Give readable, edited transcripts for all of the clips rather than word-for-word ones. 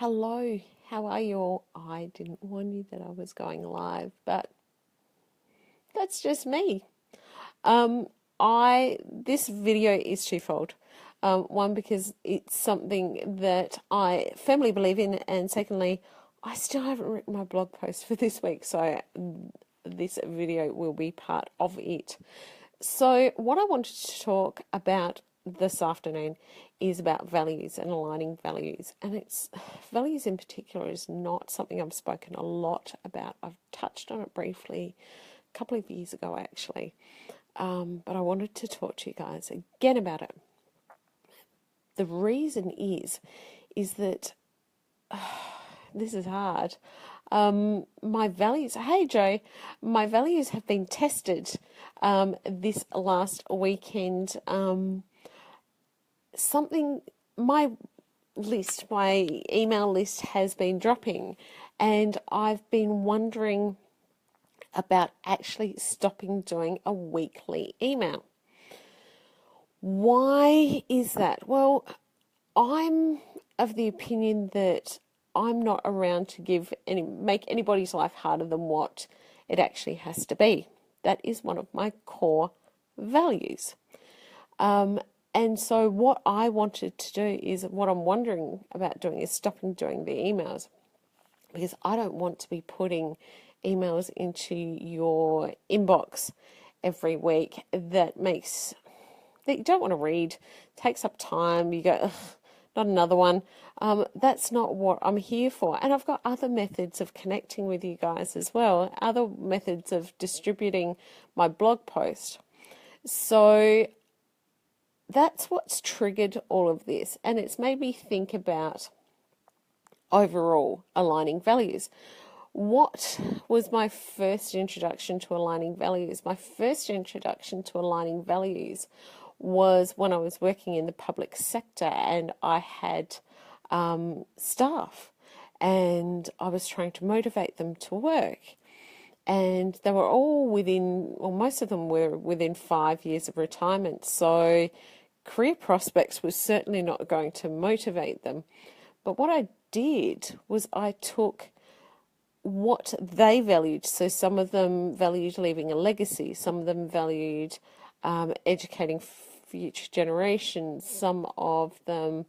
Hello, how are you all? I didn't warn you that I was going live, but that's just me. Um, this video is twofold. One, because it's something that I firmly believe in, and secondly, I still haven't written my blog post for this week, so this video will be part of it. So, what I wanted to talk about this afternoon is about values and aligning values. And it's values in particular is not something I've spoken a lot about. I've touched on it briefly a couple of years ago, actually. But I wanted to talk to you guys again about it. The reason is that this is hard. My values, hey Joe, my values have been tested this last weekend. My email list has been dropping, and I've been wondering about actually stopping doing a weekly email. Why is that? Well, I'm of the opinion that I'm not around to make anybody's life harder than what it actually has to be. That is one of my core values. And so what I wanted to do is, what I'm wondering about doing is stopping doing the emails, because I don't want to be putting emails into your inbox every week that you don't want to read, takes up time, you go, ugh, not another one. That's not what I'm here for. And I've got other methods of connecting with you guys as well, other methods of distributing my blog post. So that's what's triggered all of this. And it's made me think about overall aligning values. What was my first introduction to aligning values? My first introduction to aligning values was when I was working in the public sector, and I had staff, and I was trying to motivate them to work. And they were all most of them were within 5 years of retirement. So career prospects was certainly not going to motivate them. But what I did was I took what they valued. So some of them valued leaving a legacy, some of them valued educating future generations, some of them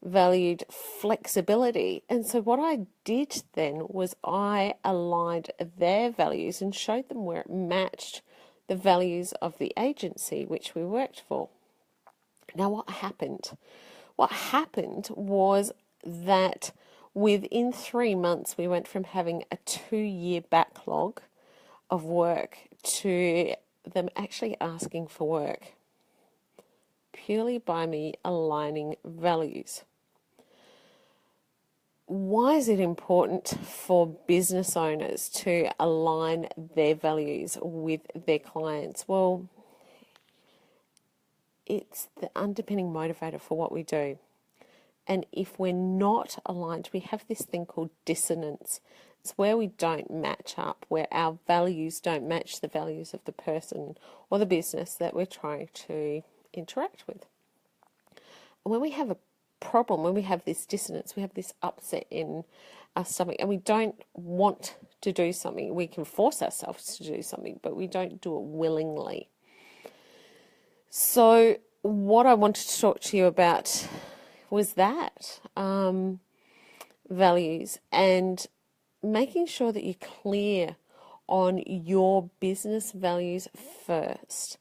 valued flexibility. And so what I did then was I aligned their values and showed them where it matched the values of the agency which we worked for. Now what happened? What happened was that within 3 months we went from having a 2-year backlog of work to them actually asking for work, purely by me aligning values. Why is it important for business owners to align their values with their clients? Well, it's the underpinning motivator for what we do. And if we're not aligned, we have this thing called dissonance. It's where we don't match up, where our values don't match the values of the person or the business that we're trying to interact with. And when we have a problem, when we have this dissonance, we have this upset in our stomach, and we don't want to do something. We can force ourselves to do something, but we don't do it willingly. So what I wanted to talk to you about was that values, and making sure that you're clear on your business values first,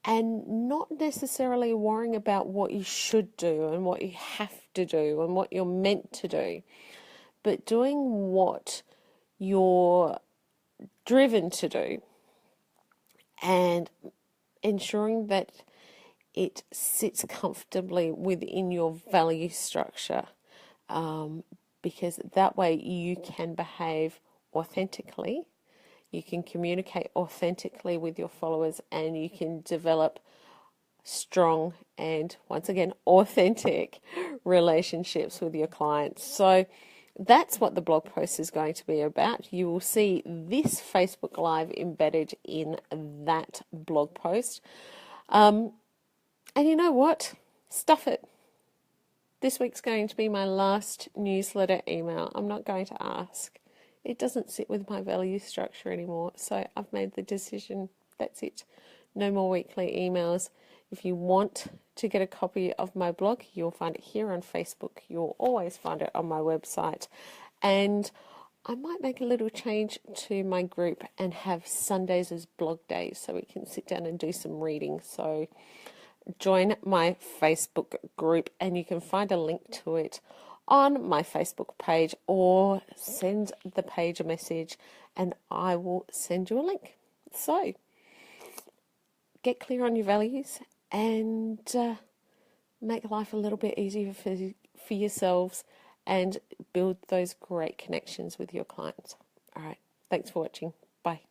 and not necessarily worrying about what you should do and what you have to do and what you're meant to do, but doing what you're driven to do and ensuring that it sits comfortably within your value structure, because that way you can behave authentically, you can communicate authentically with your followers, and you can develop strong and, once again, authentic relationships with your clients. So that's what the blog post is going to be about. You will see this Facebook Live embedded in that blog post. And you know what? Stuff it. This week's going to be my last newsletter email. I'm not going to ask. It doesn't sit with my value structure anymore, so I've made the decision. That's it. No more weekly emails. If you want to get a copy of my blog, you'll find it here on Facebook. You'll always find it on my website. And I might make a little change to my group and have Sundays as blog days so we can sit down and do some reading. So join my Facebook group and you can find a link to it on my Facebook page, or send the page a message and I will send you a link. So get clear on your values and make life a little bit easier for yourselves and build those great connections with your clients. All right. Thanks for watching. Bye.